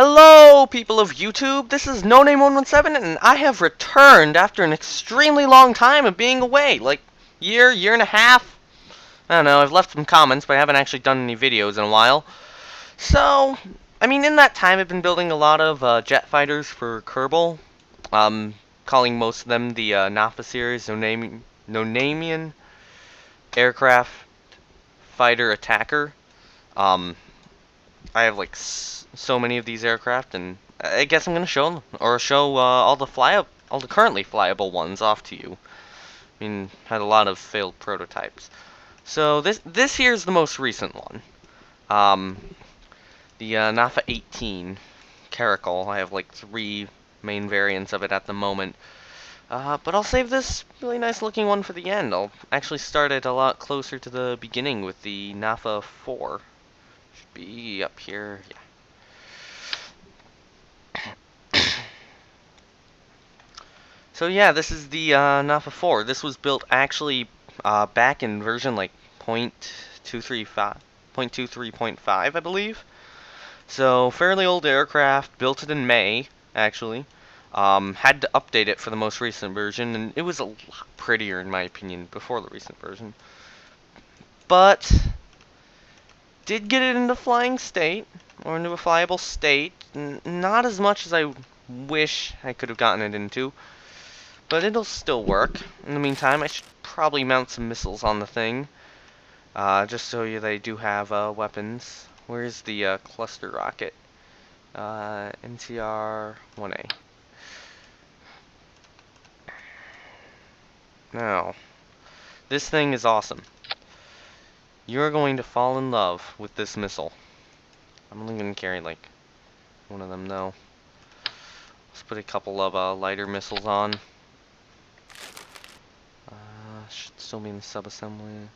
Hello, people of YouTube. This is NoName117, and I have returned after an extremely long time of being away, like year and a half. I don't know. I've left some comments, but I haven't actually done any videos in a while. So, I mean, in that time, I've been building a lot of jet fighters for Kerbal. Calling most of them the NAFA series, Nonamian Aircraft Fighter Attacker. I have like so many of these aircraft, and I guess I'm gonna show them, or show all the currently flyable ones off to you. I mean, had a lot of failed prototypes. So this here is the most recent one. The NAFA 18 Kerbal. I have like 3 main variants of it at the moment. But I'll save this really nice looking one for the end. I'll actually start it a lot closer to the beginning with the NAFA 4. Should be up here, yeah. So yeah, this is the NAFA 4. This was built actually back in version like 0.23.5, I believe. So fairly old aircraft, built it in May, actually. Had to update it for the most recent version, and it was a lot prettier in my opinion before the recent version. But did get it into flying state, or into a flyable state. Not as much as I wish I could have gotten it into, but it'll still work. In the meantime, I should probably mount some missiles on the thing, just so they do have weapons. Where's the cluster rocket? NTR-1A. Now, this thing is awesome. You're going to fall in love with this missile. I'm only going to carry like one of them though. Let's put a couple of lighter missiles on. Should still be in the subassembly.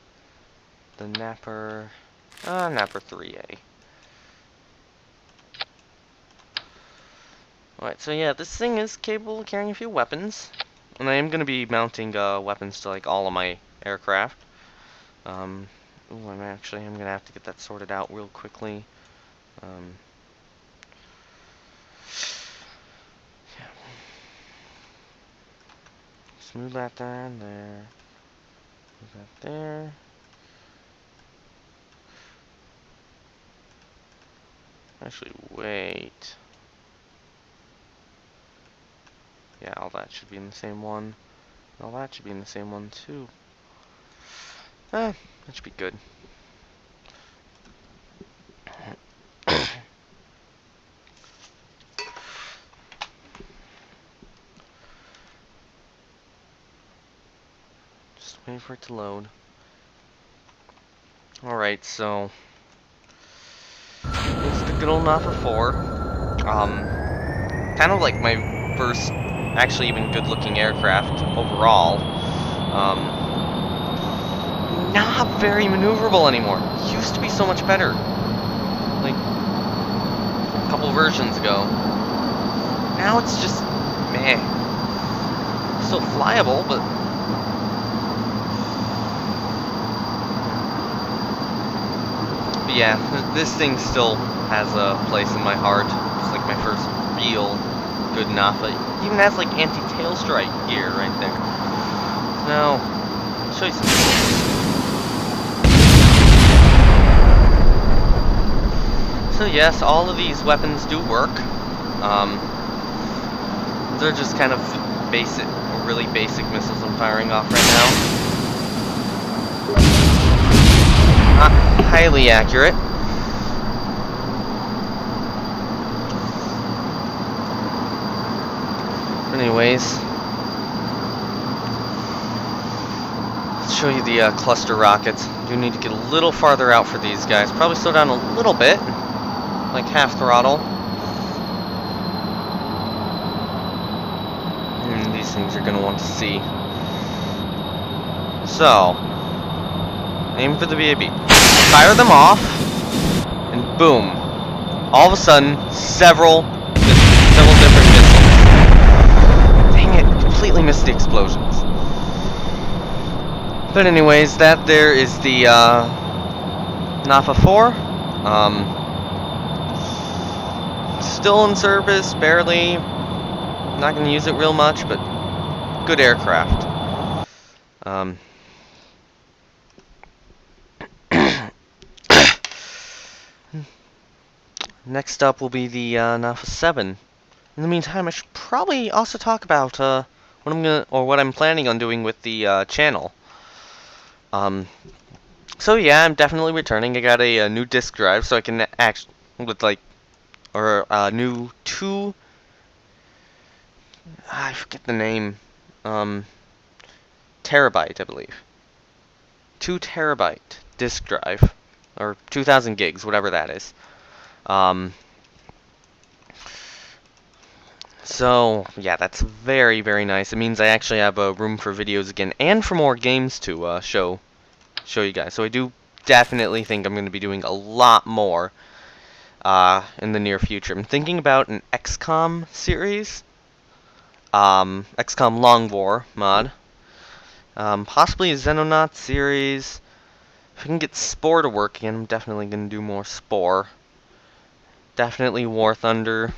The NAFA 3A. Alright, so yeah, this thing is capable of carrying a few weapons. And I am going to be mounting weapons to like all of my aircraft. I'm going to have to get that sorted out real quickly. Yeah. Just move that down there. Move that there. Actually, wait. Yeah, all that should be in the same one. All that should be in the same one too. That should be good. Just wait for it to load. Alright, so it's the good old NAFA 4. Kind of like my first actually even good looking aircraft overall. Not very maneuverable anymore. Used to be so much better. Like a couple versions ago. Now it's just meh. Still flyable, but yeah, this thing still has a place in my heart. It's like my first real good NAFA. It even has like anti-tail strike gear right there. Now, I'll show you some. So yes, all of these weapons do work. They're just kind of basic, really basic missiles I'm firing off right now. Not highly accurate. Anyways, let's show you the cluster rockets. You need to get a little farther out for these guys. Probably slow down a little bit, like half throttle. And these things you're going to want to see. So, aim for the VAB. Fire them off, and boom. All of a sudden, several different missiles. Completely missed the explosions. But anyways, that there is the NAFA 4. still in service, barely. Not going to use it real much, but good aircraft. Next up will be the NAFA 7. In the meantime, I should probably also talk about what I'm planning on doing with the channel. So yeah, I'm definitely returning. I got a new disk drive, so I can new I forget the name, terabyte, I believe. 2 terabyte disk drive, or 2,000 gigs, whatever that is. So yeah, that's very, very nice. It means I actually have room for videos again, and for more games to show you guys. So I do definitely think I'm going to be doing a lot more in the near future. I'm thinking about an XCOM series, XCOM Long War mod, possibly a Xenonaut series. If I can get Spore to work again, I'm definitely going to do more Spore. Definitely War Thunder.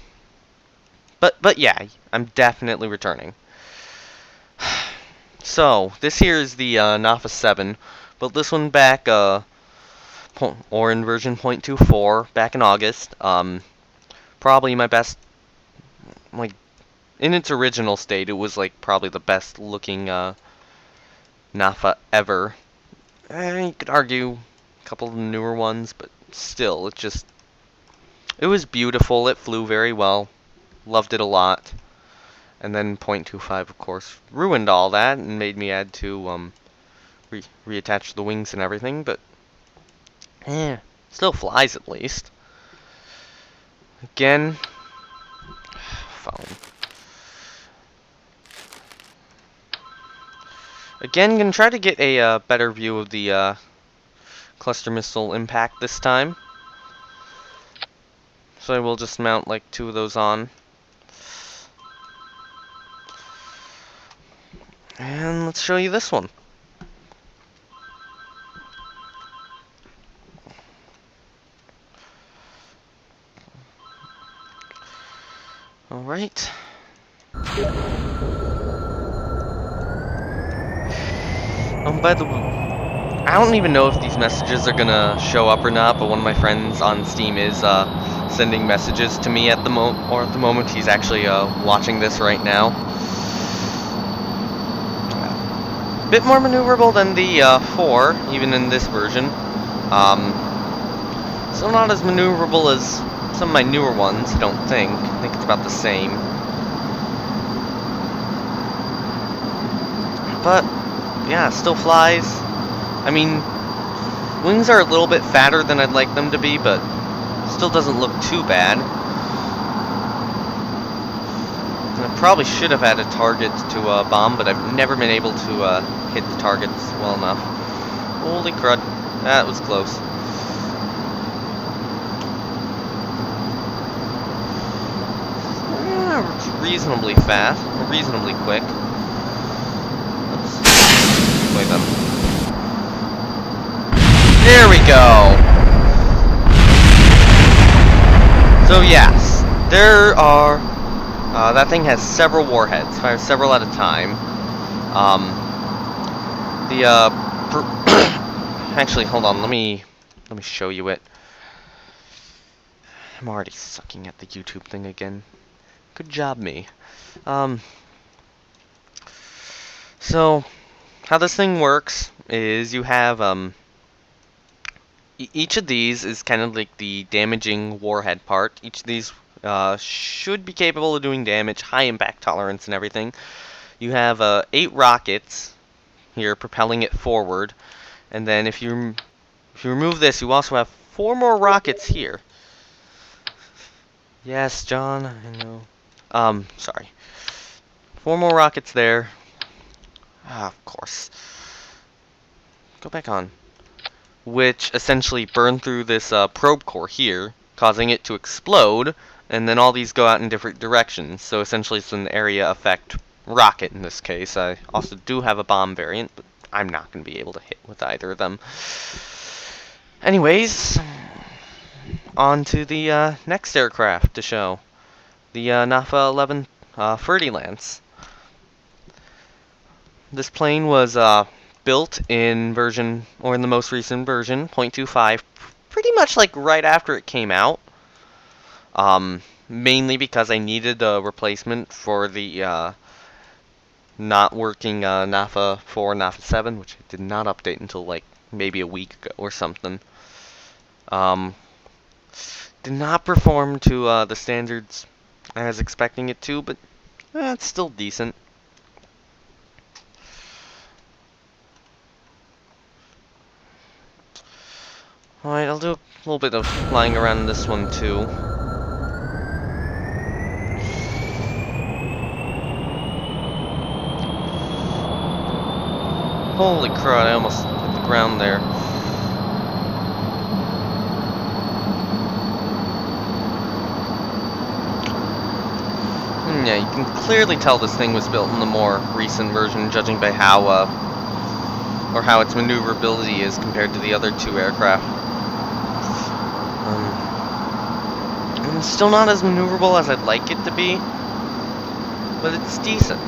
But yeah, I'm definitely returning. So, this here is the NAFA 7. Built this one back, or in version 0.24, back in August. Probably my best, like, in its original state, it was, like, probably the best looking NAFA ever. You could argue a couple of the newer ones, but still, it was beautiful. It flew very well. Loved it a lot. And then 0.25, of course, ruined all that and made me add to reattach the wings and everything, but still flies at least. Again, phone. Again, gonna try to get a better view of the cluster missile impact this time. So I will just mount like 2 of those on. And let's show you this one. Alright. By the way, I don't even know if these messages are gonna show up or not, but one of my friends on Steam is sending messages to me at the moment he's actually watching this right now. Bit more maneuverable than the 4, even in this version. Still not as maneuverable as some of my newer ones, I don't think. I think it's about the same. But, yeah, still flies. I mean, wings are a little bit fatter than I'd like them to be, but still doesn't look too bad. I probably should have had a target to bomb, but I've never been able to hit the targets well enough. Holy crud, that was close. Reasonably fast, reasonably quick. Let's play them. There we go! So yes, there are... that thing has several warheads, fires several at a time. Actually, hold on, let me show you it. I'm already sucking at the YouTube thing again. Good job, me. So, how this thing works is you have, each of these is kind of like the damaging warhead part. Each of these should be capable of doing damage, high impact tolerance and everything. You have 8 rockets here propelling it forward, and then if you remove this, you also have 4 more rockets here. Yes, John, I know. Sorry. 4 more rockets there. Ah, of course. Go back on. Which essentially burn through this probe core here, causing it to explode, and then all these go out in different directions. So essentially it's an area effect rocket in this case. I also do have a bomb variant, but I'm not going to be able to hit with either of them. Anyways, on to the next aircraft to show. the NAFA 11 Ferdy Lance. This plane was built in version, or in the most recent version, 0.25, pretty much like right after it came out. Mainly because I needed a replacement for the not working NAFA 4, NAFA 7, which I did not update until like maybe a week ago or something. Did not perform to the standards I was expecting it to, but it's still decent. Alright, I'll do a little bit of flying around this one too. Holy crud, I almost hit the ground there. Yeah, you can clearly tell this thing was built in the more recent version, judging by how its maneuverability is compared to the other two aircraft. And it's still not as maneuverable as I'd like it to be, but it's decent.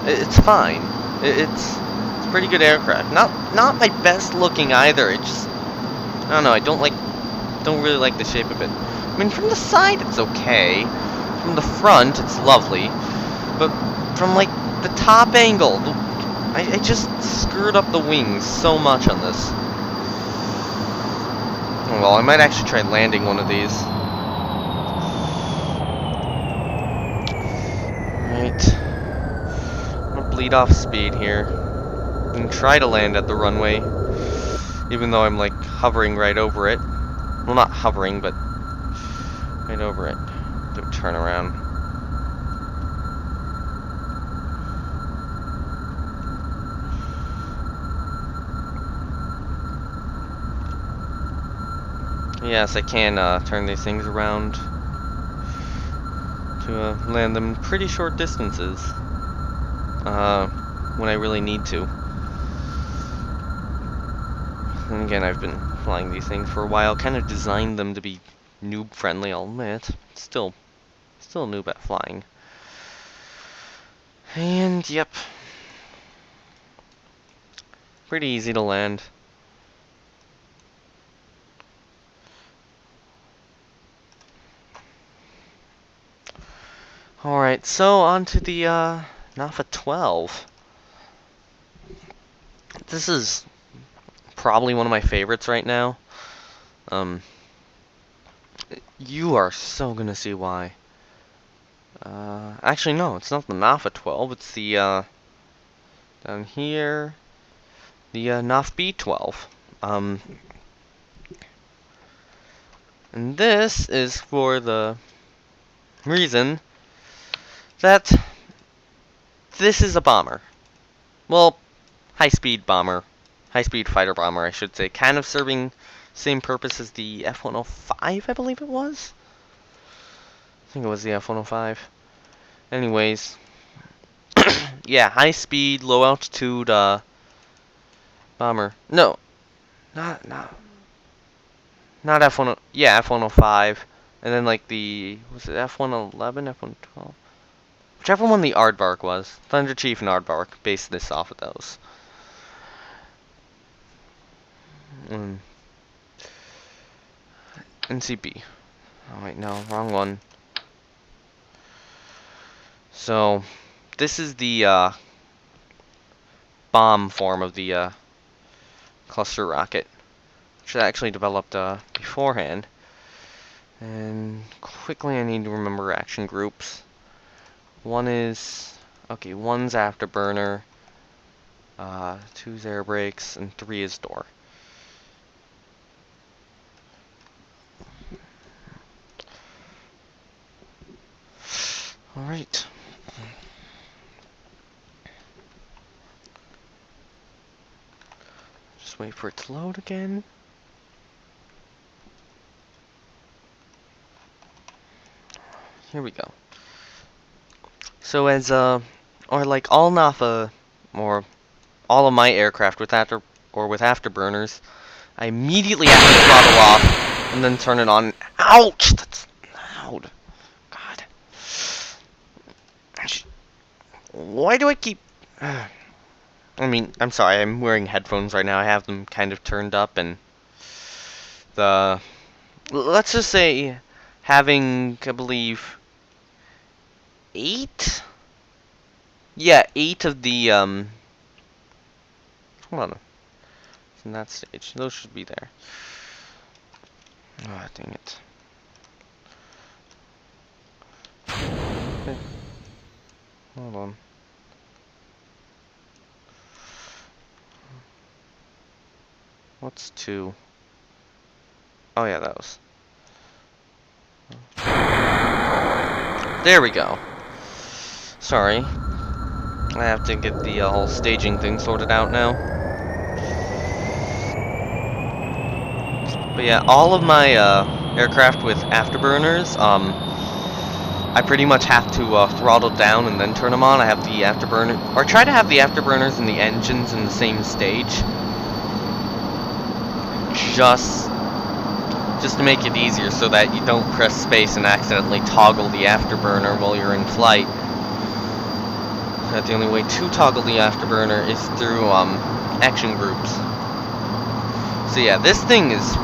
It's fine. It's a pretty good aircraft. Not my best looking either. It just, I don't know. I don't really like the shape of it. I mean, from the side it's okay. From the front it's lovely, but from like the top angle, I just screwed up the wings so much on this. Well, I might actually try landing one of these. Right. I'm gonna bleed off speed here and try to land at the runway, even though I'm like hovering right over it. Well, not hovering, but right over it. Do a turn around. Yes, I can turn these things around to land them pretty short distances when I really need to. And again, I've been flying these things for a while, kind of designed them to be noob friendly, I'll admit. Still a noob at flying. And yep. Pretty easy to land. Alright, so on to the NAFA 12. This is probably one of my favorites right now. You are so gonna see why. Actually, no, it's not the NAFA 12. It's the down here, the NAFB 12. And this is for the reason that this is a bomber. Well, high-speed bomber. High-speed fighter bomber, I should say. Kind of serving same purpose as the F-105, I believe it was? I think it was the F-105. Anyways. Yeah, high-speed, low-altitude, bomber. No. Not F-1... Yeah, F-105. And then, like, the... Was it F-111? F-112? Whichever one the Aardvark was. Thunder Chief and Aardvark based this off of those. NCB. Oh, wait, no. Wrong one. So, this is the, bomb form of the, cluster rocket. Which I actually developed, beforehand. And quickly I need to remember action groups. One is, okay, one's afterburner, 2's air brakes, and 3 is door. Alright. Just wait for it to load again. Here we go. So as, or like all NAFA, or all of my aircraft with afterburners, I immediately have to throttle off, and then turn it on. Ouch! That's loud. God. Why do I keep... I mean, I'm sorry, I'm wearing headphones right now. I have them kind of turned up, and the... Let's just say having, I believe, 8? Yeah, 8 of the, hold on. It's in that stage. Those should be there. Oh, dang it. Okay. Hold on. What's 2? Oh yeah, that was... There we go. Sorry. I have to get the whole staging thing sorted out now. But yeah, all of my aircraft with afterburners, I pretty much have to throttle down and then turn them on. I have the afterburner, or try to have the afterburners and the engines in the same stage. Just to make it easier so that you don't press space and accidentally toggle the afterburner while you're in flight. The only way to toggle the afterburner is through action groups. So yeah, this thing is,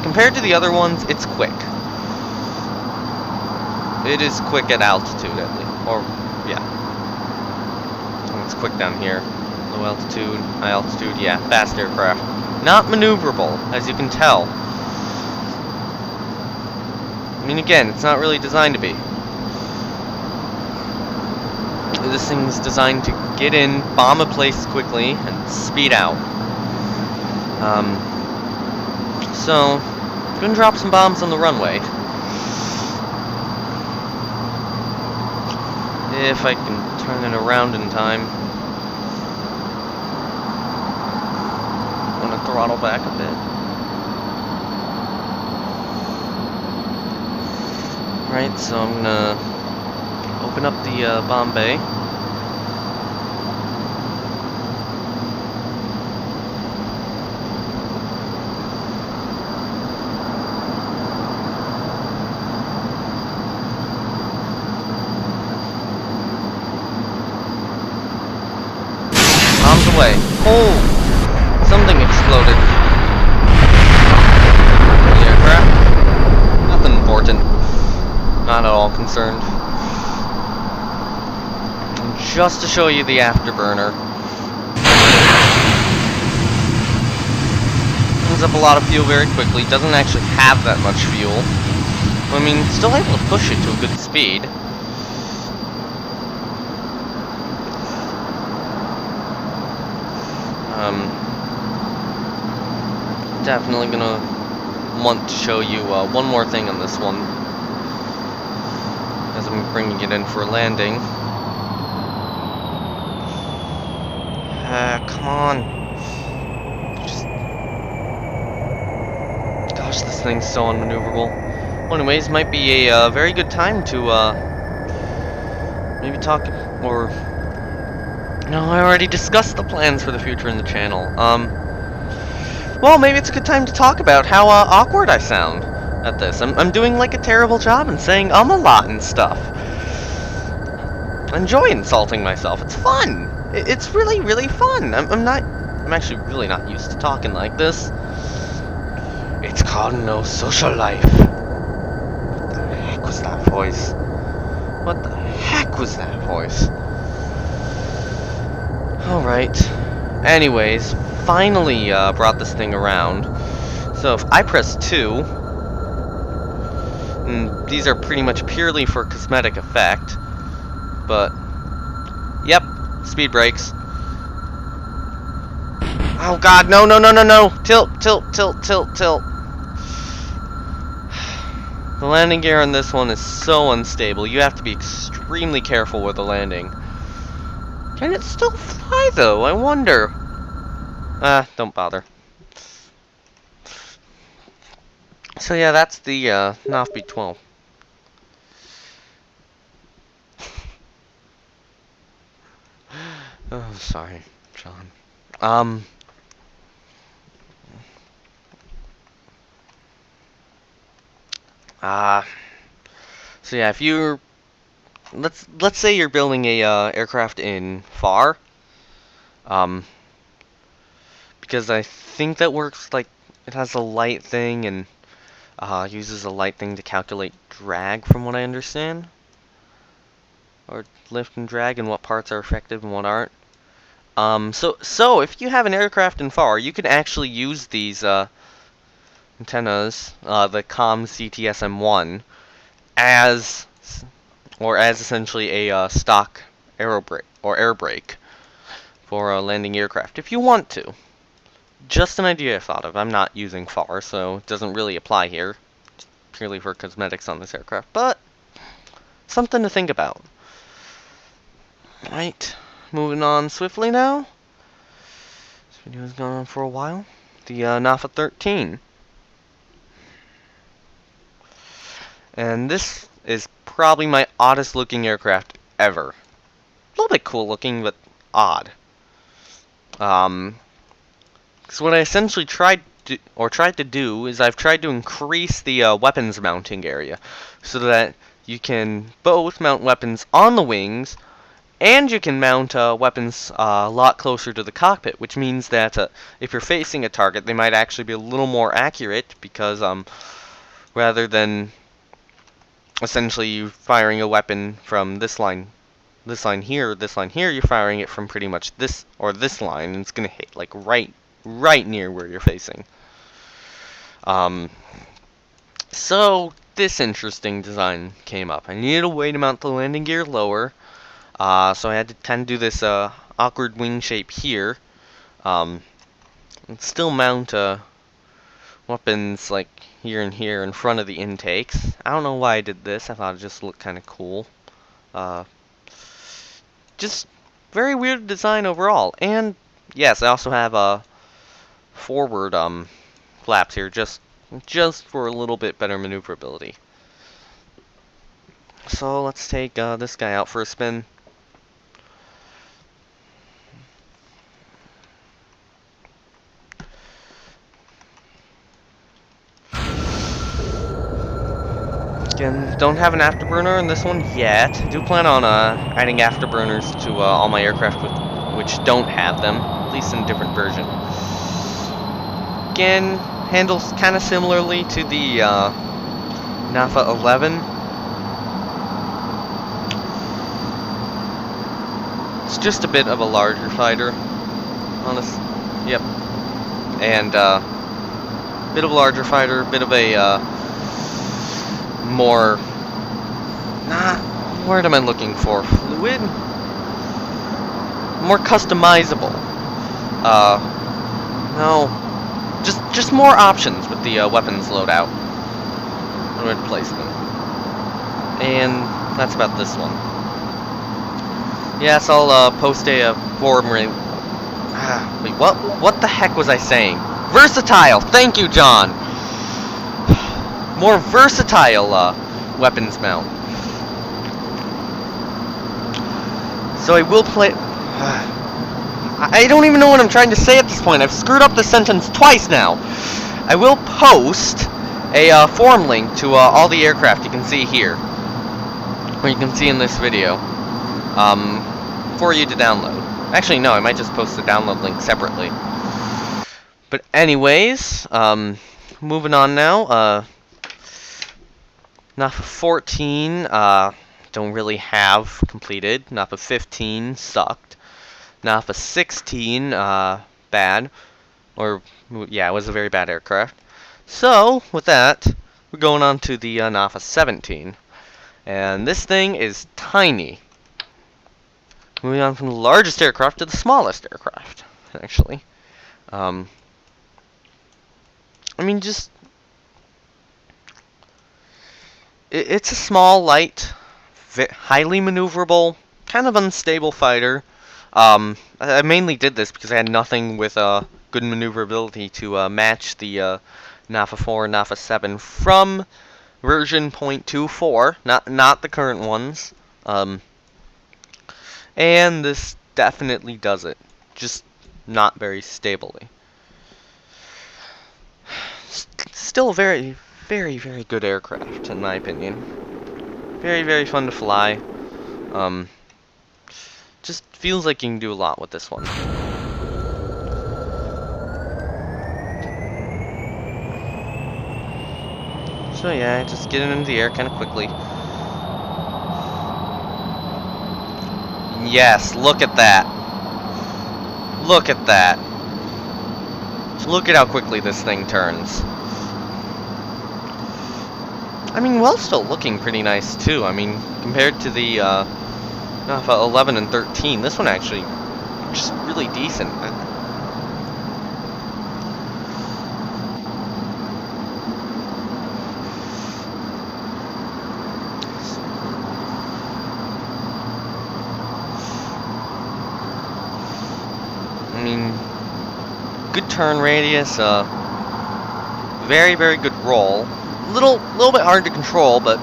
compared to the other ones, it's quick. It is quick at altitude, at least. Or, yeah. And it's quick down here. Low altitude, high altitude, yeah, fast aircraft. Not maneuverable, as you can tell. I mean, again, it's not really designed to be. This thing's designed to get in, bomb a place quickly, and speed out. So, I'm gonna drop some bombs on the runway. If I can turn it around in time. I'm gonna throttle back a bit. Right, so I'm gonna open up the bomb bay. Bombs away. Oh! Something exploded. The aircraft? Nothing important. Not at all concerned. And just to show you the afterburner. Uses up a lot of fuel very quickly. Doesn't actually have that much fuel. I mean, still able to push it to a good speed. Definitely gonna want to show you one more thing on this one as I'm bringing it in for a landing. Come on. Gosh, this thing's so unmaneuverable. Well, anyways, might be a very good time to maybe talk, or no, I already discussed the plans for the future in the channel. Well, maybe it's a good time to talk about how awkward I sound at this. I'm doing like a terrible job and saying a lot and stuff. I enjoy insulting myself. It's fun. It's really, really fun. I'm actually really not used to talking like this. It's called no social life. What the heck was that voice? What the heck was that voice? Alright. Anyways, finally brought this thing around. So if I press 2, and these are pretty much purely for cosmetic effect, but yep, speed brakes. Oh god, no, no, no, no, no! Tilt, tilt, tilt, tilt, tilt. The landing gear on this one is so unstable. You have to be extremely careful with the landing. Can it still fly though? I wonder. Don't bother. So yeah, that's the NAFA B-12. Oh, sorry, John. So yeah, if you're let's say you're building a aircraft in FAR, um, because I think that works like it has a light thing and uses a light thing to calculate drag, from what I understand, or lift and drag, and what parts are effective and what aren't. So if you have an aircraft in FAR, you can actually use these antennas, the COM CTSM1, as essentially a stock air brake for a landing aircraft if you want to. Just an idea I thought of. I'm not using FAR, so it doesn't really apply here. It's purely for cosmetics on this aircraft, but something to think about. Right, moving on swiftly now. This video has gone on for a while. The NAFA 13. And this is probably my oddest looking aircraft ever. A little bit cool looking, but odd. So what I essentially tried to do is I've tried to increase the weapons mounting area so that you can both mount weapons on the wings and you can mount weapons a lot closer to the cockpit, which means that if you're facing a target, they might actually be a little more accurate because rather than essentially you firing a weapon from this line here, you're firing it from pretty much this line, and it's gonna hit like right near where you're facing. So this interesting design came up. I needed a way to mount the landing gear lower, so I had to kind of do this awkward wing shape here, and still mount weapons like here and here in front of the intakes. I don't know why I did this. I thought it just looked kind of cool. Just very weird design overall. And yes, I also have a forward flaps here, just for a little bit better maneuverability. So let's take this guy out for a spin. Again, don't have an afterburner in this one yet. I do plan on adding afterburners to all my aircraft which don't have them, at least in a different version. Again, handles kind of similarly to the NAFA 11. It's just a bit of a larger fighter. Yep. And bit of a larger fighter, bit of a more, what am I looking for? Fluid? More customizable. No, just more options with the weapons loadout. Where to place them. And that's about this one. Yes, I'll post a forum wait, what the heck was I saying? Versatile! Thank you, John! More versatile weapons mount. So I will play... I don't even know what I'm trying to say at this point. I've screwed up the sentence twice now. I will post a forum link to all the aircraft you can see here, or you can see in this video, for you to download. Actually, no, I might just post the download link separately. But anyways, moving on now. NAFA 14, don't really have completed. NAFA 15 sucked. NAFA 16, bad. Or, yeah, it was a very bad aircraft. So, with that, we're going on to the NAFA 17. And this thing is tiny. Moving on from the largest aircraft to the smallest aircraft, actually. I mean, just... It's a small, light, highly maneuverable, kind of unstable fighter. I mainly did this because I had nothing with good maneuverability to match the NAFA 4 and NAFA 7 from version 0.24, not the current ones. And this definitely does it, just not very stably. Still very, very good aircraft, in my opinion. Very, very fun to fly. Just feels like you can do a lot with this one. So yeah, just get it into the air kind of quickly. Yes, look at that. Look at that. Look at how quickly this thing turns. I mean, well, still looking pretty nice too. I mean, compared to the NAFA 11 and 13, this one actually just really decent. I mean, good turn radius, very, very good roll. Little bit hard to control, but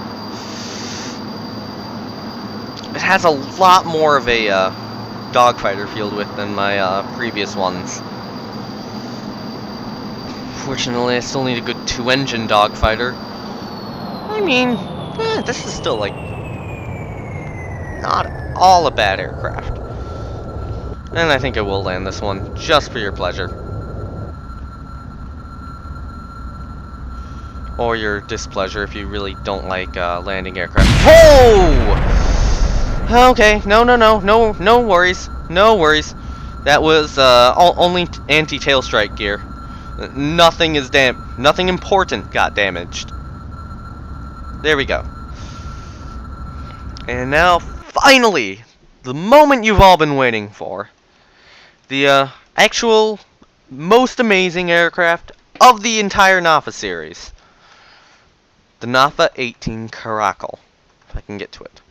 it has a lot more of a dogfighter feel to it than my previous ones. Fortunately, I still need a good 2-engine dogfighter. I mean, this is still like not all a bad aircraft. And I think I will land this one, just for your pleasure. Or your displeasure if you really don't like landing aircraft. Whoa! Okay, no worries. No worries. That was only anti-tail strike gear. Nothing important got damaged. There we go. And now, finally, the moment you've all been waiting for. The actual most amazing aircraft of the entire NAFA series. The NAFA 18 Caracal, if I can get to it.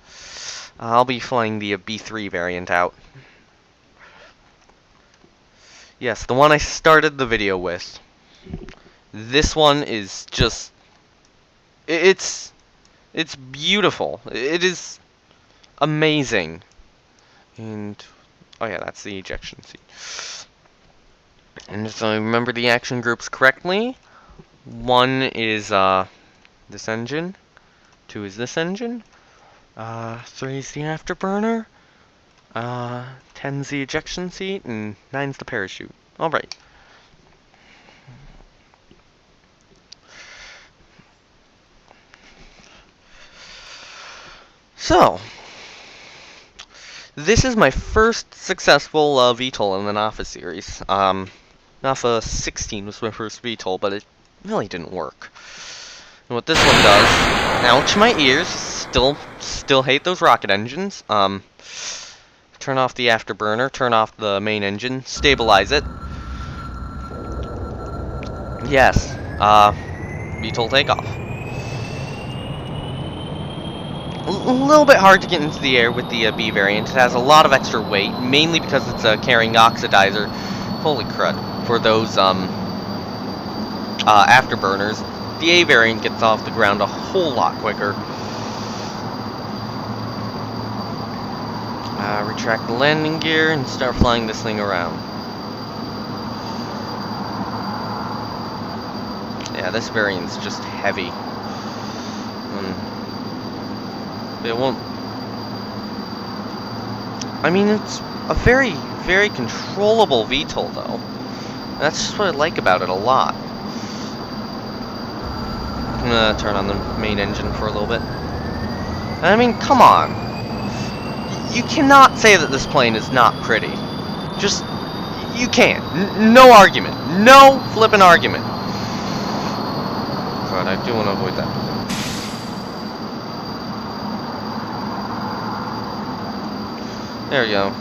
I'll be flying the B3 variant out. Yes, the one I started the video with. This one is just... It's beautiful. It is amazing. And... oh yeah, that's the ejection seat. And if I remember the action groups correctly, 1 is this engine, 2 is this engine, 3 is the afterburner, 10 is the ejection seat, and 9 is the parachute. Alright. So, this is my first successful VTOL in the NAFA series. NAFA 16 was my first VTOL, but it really didn't work. And what this one does, ouch my ears, still hate those rocket engines. Turn off the afterburner, turn off the main engine, stabilize it. Yes, VTOL takeoff. A little bit hard to get into the air with the B variant. It has a lot of extra weight, mainly because it's carrying oxidizer. Holy crud. For those afterburners. The A variant gets off the ground a whole lot quicker. Retract the landing gear and start flying this thing around. Yeah, this variant's just heavy. It won't... I mean, it's a very, very controllable VTOL, though. That's just what I like about it a lot. I'm gonna turn on the main engine for a little bit. I mean, come on. You cannot say that this plane is not pretty. Just... you can't. No argument. No flippin' argument. God, I do want to avoid that. There we go.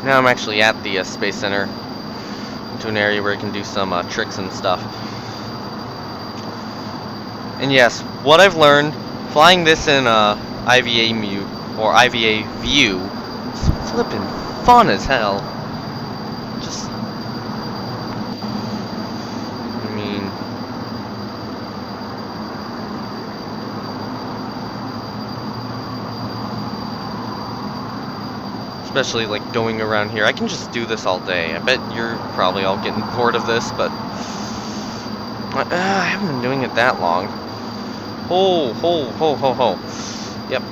Now I'm actually at the Space Center, into an area where I can do some tricks and stuff. And yes, what I've learned, flying this in IVA mute, or IVA view, is flippin' fun as hell. Just... I mean... especially like going around here. I can just do this all day. I bet you're probably all getting bored of this, but I haven't been doing it that long. Ho. Yep.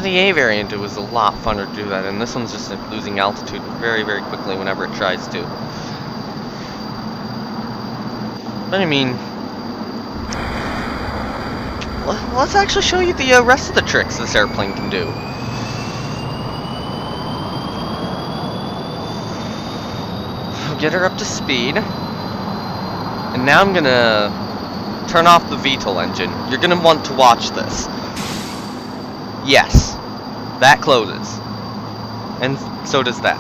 The A variant, it was a lot funner to do that, and this one's just like losing altitude very, very quickly whenever it tries to. But I mean, let's actually show you the rest of the tricks this airplane can do. I'll get her up to speed, and now I'm gonna turn off the VTOL engine. You're gonna want to watch this. Yes, that closes, and so does that.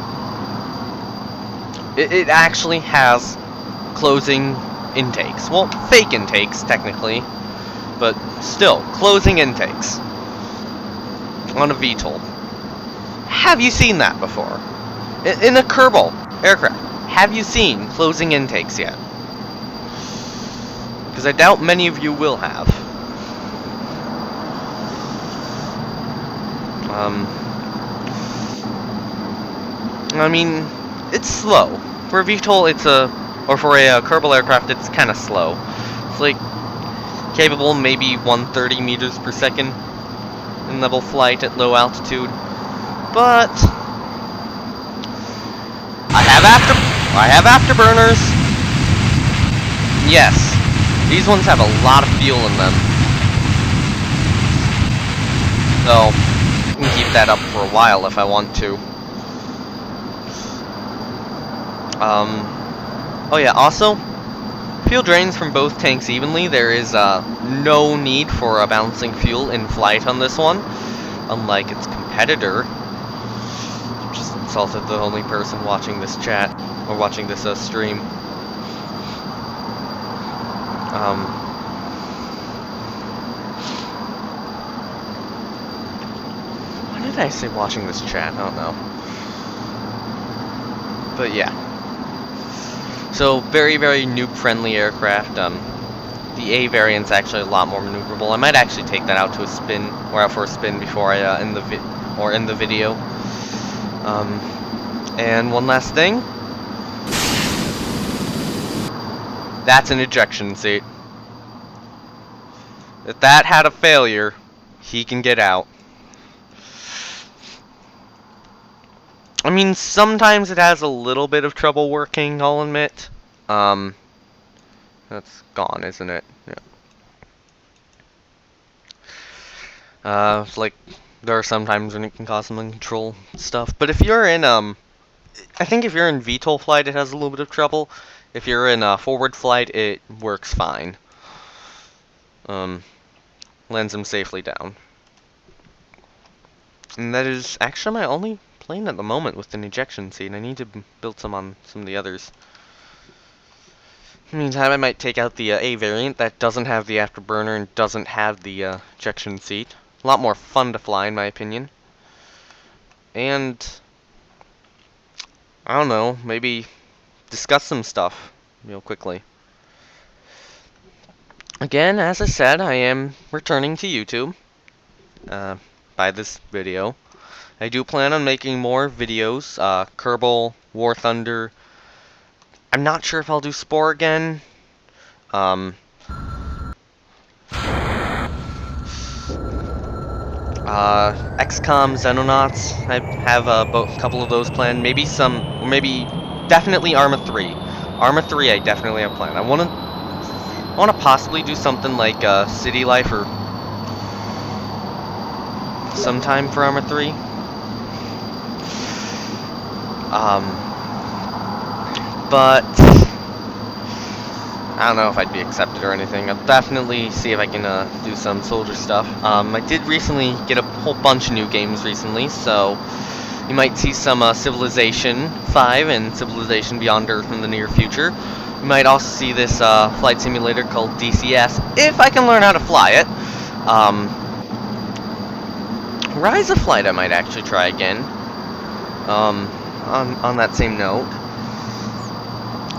It actually has closing intakes. Well, fake intakes, technically, but still, closing intakes on a VTOL. Have you seen that before? In a Kerbal aircraft, have you seen closing intakes yet? Because I doubt many of you will have. I mean, it's slow. For a VTOL, or for a Kerbal aircraft, it's kind of slow. It's like capable maybe 130 meters per second in level flight at low altitude. But I have afterburners. Yes, these ones have a lot of fuel in them. So I can keep that up for a while if I want to. Oh yeah, also, fuel drains from both tanks evenly. There is no need for balancing fuel in flight on this one, unlike its competitor. Just insulted the only person watching this chat, or watching this stream. Why did I say watching this chat? I don't know. But yeah. So, very, very noob-friendly aircraft. The A variant's actually a lot more maneuverable. I might actually take that out to a spin, or out for a spin before I end the video. And one last thing. That's an ejection seat. If that had a failure, he can get out. I mean, sometimes it has a little bit of trouble working, I'll admit. That's gone, isn't it? Yeah. Like, there are some times when it can cause some uncontrolled stuff. But if you're in, I think if you're in VTOL flight, it has a little bit of trouble. If you're in forward flight, it works fine. Lands them safely down. And that is actually my only plane at the moment with an ejection seat. I need to build some on some of the others. In the meantime, I might take out the A variant that doesn't have the afterburner and doesn't have the ejection seat. A lot more fun to fly, in my opinion. And I don't know, maybe discuss some stuff real quickly. Again, as I said, I am returning to YouTube by this video. I do plan on making more videos, Kerbal, War Thunder. I'm not sure if I'll do Spore again. XCOM, Xenonauts, I have a couple of those planned. Maybe definitely Arma 3. Arma 3 I definitely have planned. I want to possibly do something like City Life or sometime for Arma 3. But I don't know if I'd be accepted or anything. I'll definitely see if I can do some soldier stuff. I did recently get a whole bunch of new games recently, so you might see some Civilization 5 and Civilization Beyond Earth in the near future. You might also see this flight simulator called DCS, if I can learn how to fly it. Rise of Flight I might actually try again. On that same note.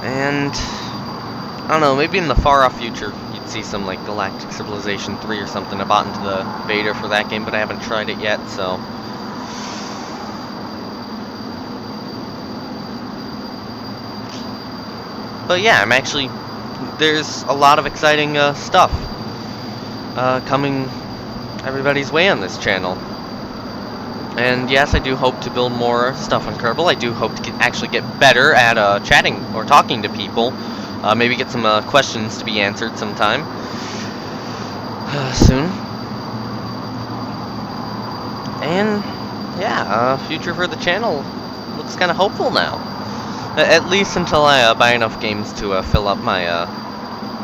And I don't know, maybe in the far off future you'd see some like Galactic Civilization 3 or something. I bought into the beta for that game, but I haven't tried it yet, so. But yeah, I'm actually there's a lot of exciting stuff coming everybody's way on this channel. And yes, I do hope to build more stuff on Kerbal. I do hope to actually get better at chatting or talking to people. Maybe get some questions to be answered sometime soon. And yeah, future for the channel looks kind of hopeful now. At least until I buy enough games to fill up my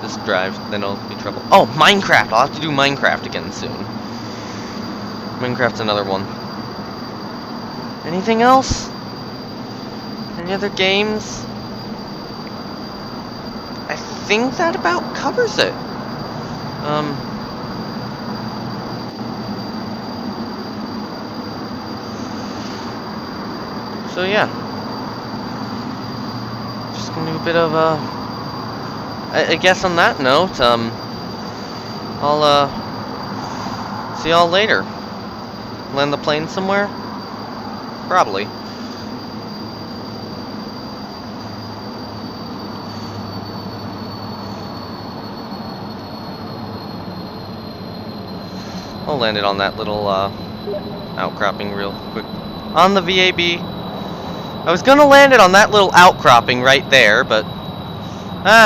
this drive, then I'll be trouble. Oh, Minecraft! I'll have to do Minecraft again soon. Minecraft's another one. Anything else? Any other games? I think that about covers it. So yeah. Just gonna do a bit of I guess on that note, I'll see y'all later. Land the plane somewhere? Probably. I'll land it on that little outcropping real quick. On the VAB. I was gonna land it on that little outcropping right there, but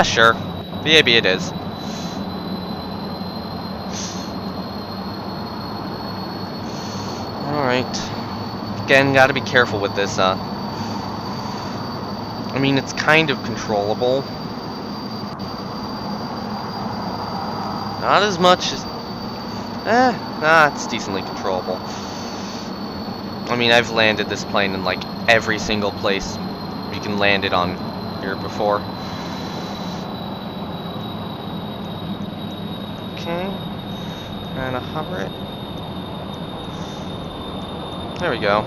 sure. VAB it is. Alright. Again, gotta be careful with this, I mean, it's kind of controllable. Not as much as... it's decently controllable. I mean, I've landed this plane in, like, every single place you can land it on here before. Okay. Kinda hover it. There we go.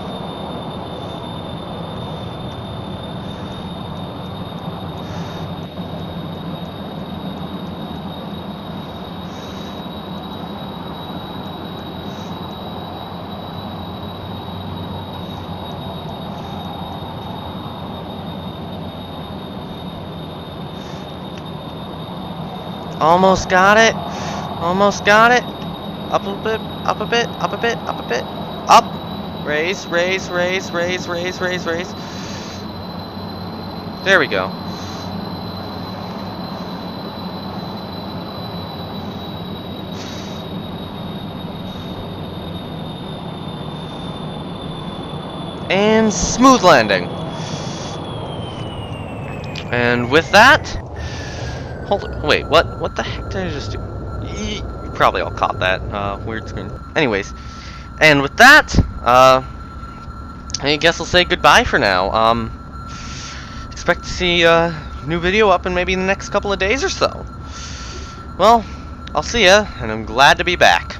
Almost got it. Almost got it. Up a bit, up a bit, up a bit, up a bit. Up. Raise, raise, raise, raise, raise, raise, raise. There we go. And smooth landing. And with that, hold it. Wait, what the heck did I just do? You probably all caught that weird screen. Anyways, and with that, I guess I'll say goodbye for now. Expect to see a new video up in maybe the next couple of days or so. Well, I'll see ya, and I'm glad to be back.